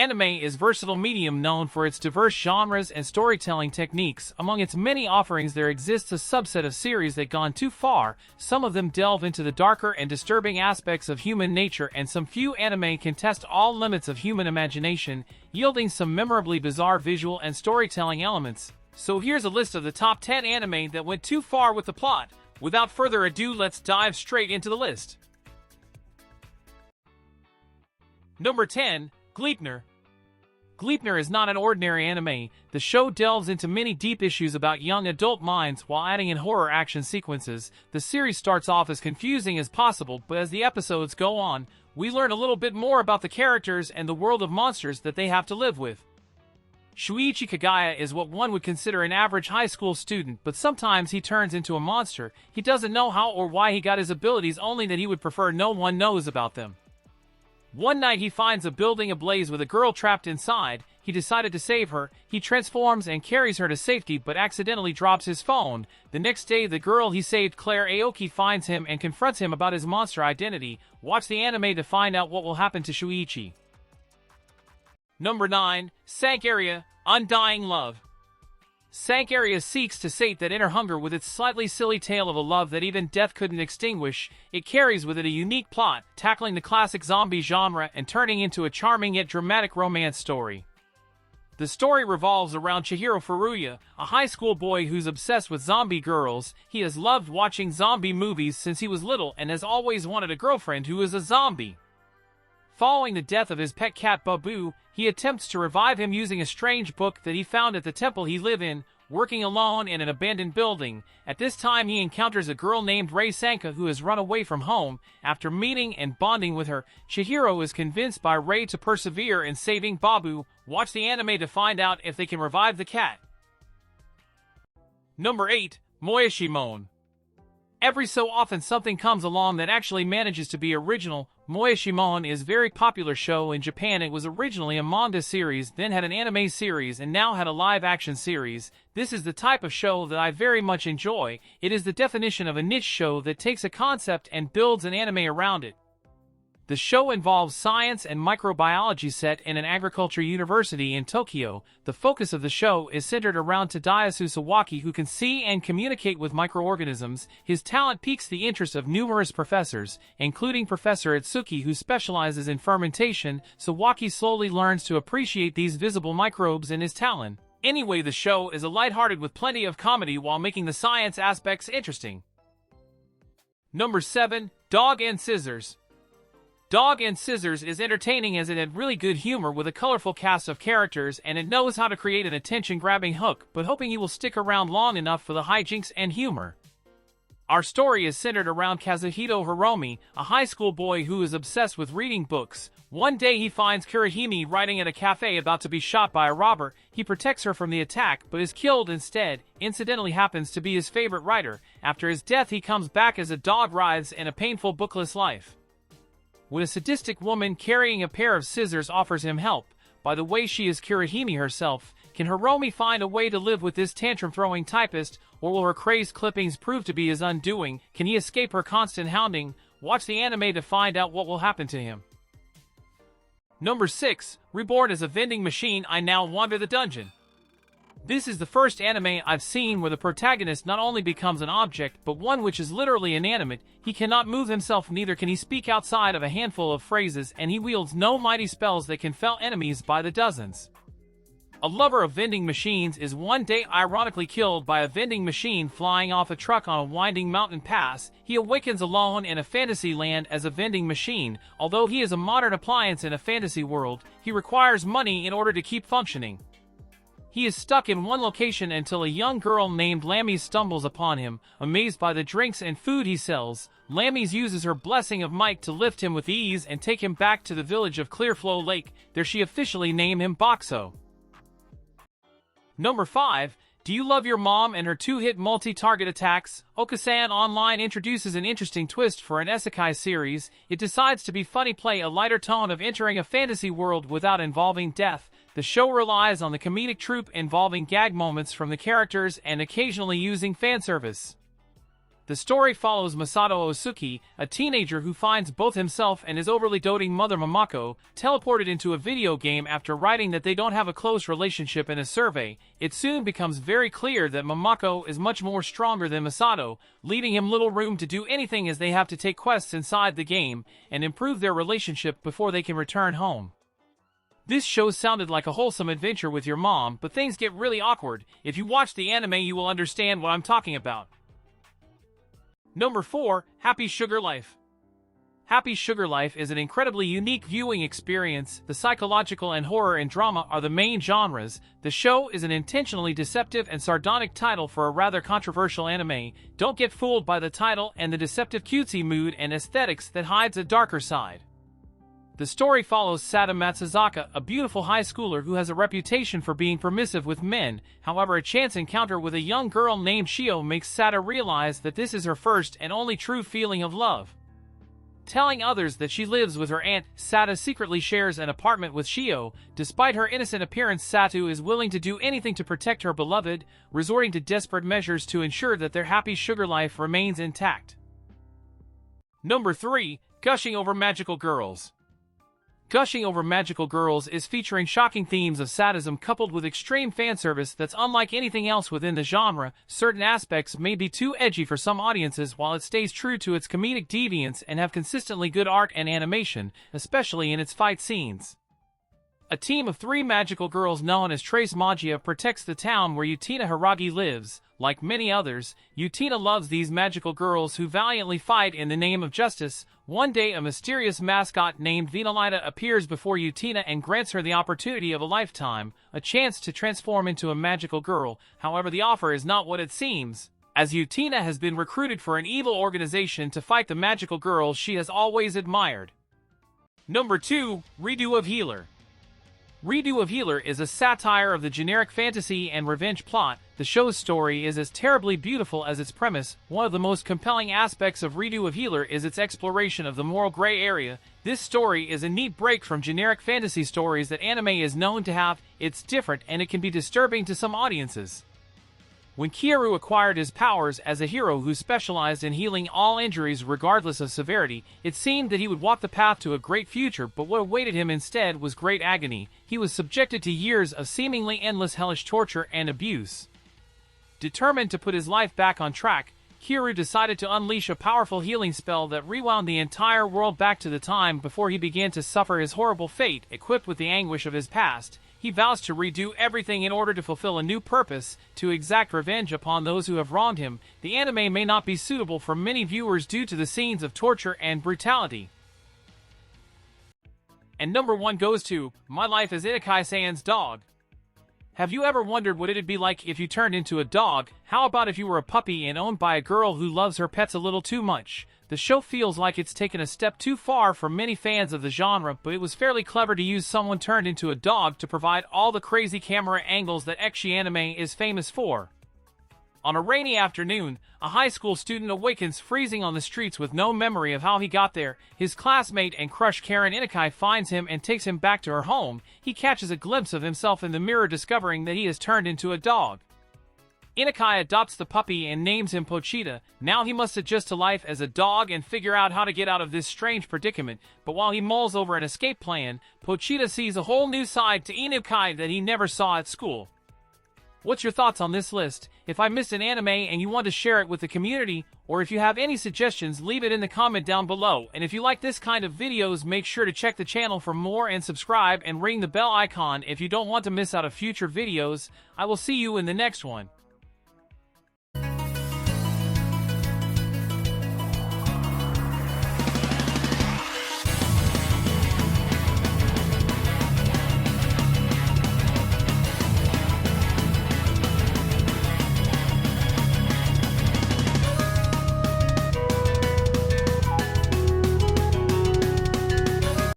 Anime is a versatile medium known for its diverse genres and storytelling techniques. Among its many offerings, there exists a subset of series that gone too far. Some of them delve into the darker and disturbing aspects of human nature, and some few anime can test all limits of human imagination, yielding some memorably bizarre visual and storytelling elements. So here's a list of the top 10 anime that went too far with the plot. Without further ado, let's dive straight into the list. Number 10. Gleipnir. Gleipnir is not an ordinary anime. The show delves into many deep issues about young adult minds while adding in horror action sequences. The series starts off as confusing as possible, but as the episodes go on, we learn a little bit more about the characters and the world of monsters that they have to live with. Shuichi Kagaya is what one would consider an average high school student, but sometimes he turns into a monster. He doesn't know how or why he got his abilities, only that he would prefer no one knows about them. One night he finds a building ablaze with a girl trapped inside. He decided to save her. He transforms and carries her to safety but accidentally drops his phone. The next day the girl he saved, Claire Aoki, finds him and confronts him about his monster identity. Watch the anime to find out what will happen to Shuichi. Number 9. Sankarea, Undying Love. Sankarea seeks to sate that inner hunger with its slightly silly tale of a love that even death couldn't extinguish. It carries with it a unique plot, tackling the classic zombie genre and turning into a charming yet dramatic romance story. The story revolves around Chihiro Furuya, a high school boy who's obsessed with zombie girls. He has loved watching zombie movies since he was little and has always wanted a girlfriend who is a zombie. Following the death of his pet cat Babu, he attempts to revive him using a strange book that he found at the temple he lives in. Working alone in an abandoned building, at this time he encounters a girl named Rei Sanka who has run away from home. After meeting and bonding with her, Chihiro is convinced by Rei to persevere in saving Babu. Watch the anime to find out if they can revive the cat. Number 8. Moyashimon. Every so often something comes along that actually manages to be original. Moyashimon is a very popular show in Japan. It was originally a manga series, then had an anime series, and now had a live-action series. This is the type of show that I very much enjoy. It is the definition of a niche show that takes a concept and builds an anime around it. The show involves science and microbiology set in an agriculture university in Tokyo. The focus of the show is centered around Tadayasu Sawaki, who can see and communicate with microorganisms. His talent piques the interest of numerous professors, including Professor Itsuki, who specializes in fermentation. Sawaki slowly learns to appreciate these visible microbes in his talon. Anyway, the show is a lighthearted with plenty of comedy while making the science aspects interesting. Number 7. Dog and Scissors. Dog and Scissors is entertaining as it had really good humor with a colorful cast of characters, and it knows how to create an attention-grabbing hook, but hoping you will stick around long enough for the hijinks and humor. Our story is centered around Kazuhito Hiromi, a high school boy who is obsessed with reading books. One day he finds Kurihime writing at a cafe about to be shot by a robber. He protects her from the attack, but is killed instead. Incidentally happens to be his favorite writer. After his death he comes back as a dog writhes in a painful bookless life. When a sadistic woman carrying a pair of scissors offers him help, by the way she is Kurihime herself, can Hiromi find a way to live with this tantrum-throwing typist, or will her crazed clippings prove to be his undoing? Can he escape her constant hounding? Watch the anime to find out what will happen to him. Number 6. Reborn as a vending machine, I now wander the dungeon. This is the first anime I've seen where the protagonist not only becomes an object, but one which is literally inanimate. He cannot move himself, neither can he speak outside of a handful of phrases, and he wields no mighty spells that can fell enemies by the dozens. A lover of vending machines is one day ironically killed by a vending machine flying off a truck on a winding mountain pass. He awakens alone in a fantasy land as a vending machine. Although he is a modern appliance in a fantasy world, he requires money in order to keep functioning. He is stuck in one location until a young girl named Lammies stumbles upon him. Amazed by the drinks and food he sells, Lammies uses her blessing of might to lift him with ease and take him back to the village of Clearflow Lake. There she officially named him Boxo. Number 5. Do you love your mom and her 2-hit multi-target attacks? Okasan Online introduces an interesting twist for an isekai series. It decides to be funny, play a lighter tone of entering a fantasy world without involving death. The show relies on the comedic troupe involving gag moments from the characters and occasionally using fan service. The story follows Masato Osuki, a teenager who finds both himself and his overly doting mother Mamako teleported into a video game after writing that they don't have a close relationship in a survey. It soon becomes very clear that Mamako is much more stronger than Masato, leaving him little room to do anything as they have to take quests inside the game and improve their relationship before they can return home. This show sounded like a wholesome adventure with your mom, but things get really awkward. If you watch the anime, you will understand what I'm talking about. Number 4. Happy Sugar Life. Happy Sugar Life is an incredibly unique viewing experience. The psychological and horror and drama are the main genres. The show is an intentionally deceptive and sardonic title for a rather controversial anime. Don't get fooled by the title and the deceptive cutesy mood and aesthetics that hides a darker side. The story follows Sata Matsuzaka, a beautiful high schooler who has a reputation for being permissive with men. However, a chance encounter with a young girl named Shio makes Sata realize that this is her first and only true feeling of love. Telling others that she lives with her aunt, Sata secretly shares an apartment with Shio. Despite her innocent appearance, Satu is willing to do anything to protect her beloved, resorting to desperate measures to ensure that their happy sugar life remains intact. Number 3. Gushing Over Magical Girls. Gushing Over Magical Girls is featuring shocking themes of sadism coupled with extreme fanservice that's unlike anything else within the genre. Certain aspects may be too edgy for some audiences while it stays true to its comedic deviance and have consistently good art and animation, especially in its fight scenes. A team of 3 magical girls known as Trace Magia protects the town where Utena Hiragi lives. Like many others, Utena loves these magical girls who valiantly fight in the name of justice. One day a mysterious mascot named Vinalita appears before Utena and grants her the opportunity of a lifetime, a chance to transform into a magical girl. However, the offer is not what it seems, as Utena has been recruited for an evil organization to fight the magical girls she has always admired. Number 2. Redo of Healer. Redo of Healer is a satire of the generic fantasy and revenge plot. The show's story is as terribly beautiful as its premise. One of the most compelling aspects of Redo of Healer is its exploration of the moral gray area. This story is a neat break from generic fantasy stories that anime is known to have. It's different and it can be disturbing to some audiences. When Kyoru acquired his powers as a hero who specialized in healing all injuries regardless of severity, it seemed that he would walk the path to a great future, but what awaited him instead was great agony. He was subjected to years of seemingly endless hellish torture and abuse. Determined to put his life back on track, Kyoru decided to unleash a powerful healing spell that rewound the entire world back to the time before he began to suffer his horrible fate. Equipped with the anguish of his past, he vows to redo everything in order to fulfill a new purpose, to exact revenge upon those who have wronged him. The anime may not be suitable for many viewers due to the scenes of torture and brutality. And number 1 goes to My Life as Inukai-san's Dog. Have you ever wondered what it'd be like if you turned into a dog? How about if you were a puppy and owned by a girl who loves her pets a little too much? The show feels like it's taken a step too far for many fans of the genre, but it was fairly clever to use someone turned into a dog to provide all the crazy camera angles that ecchi anime is famous for. On a rainy afternoon, a high school student awakens freezing on the streets with no memory of how he got there. His classmate and crush Karen Inukai finds him and takes him back to her home. He catches a glimpse of himself in the mirror, discovering that he has turned into a dog. Inukai adopts the puppy and names him Pochita. Now he must adjust to life as a dog and figure out how to get out of this strange predicament. But while he mulls over an escape plan, Pochita sees a whole new side to Inukai that he never saw at school. What's your thoughts on this list? If I missed an anime and you want to share it with the community, or if you have any suggestions, leave it in the comment down below. And if you like this kind of videos, make sure to check the channel for more and subscribe and ring the bell icon if you don't want to miss out of future videos. I will see you in the next one.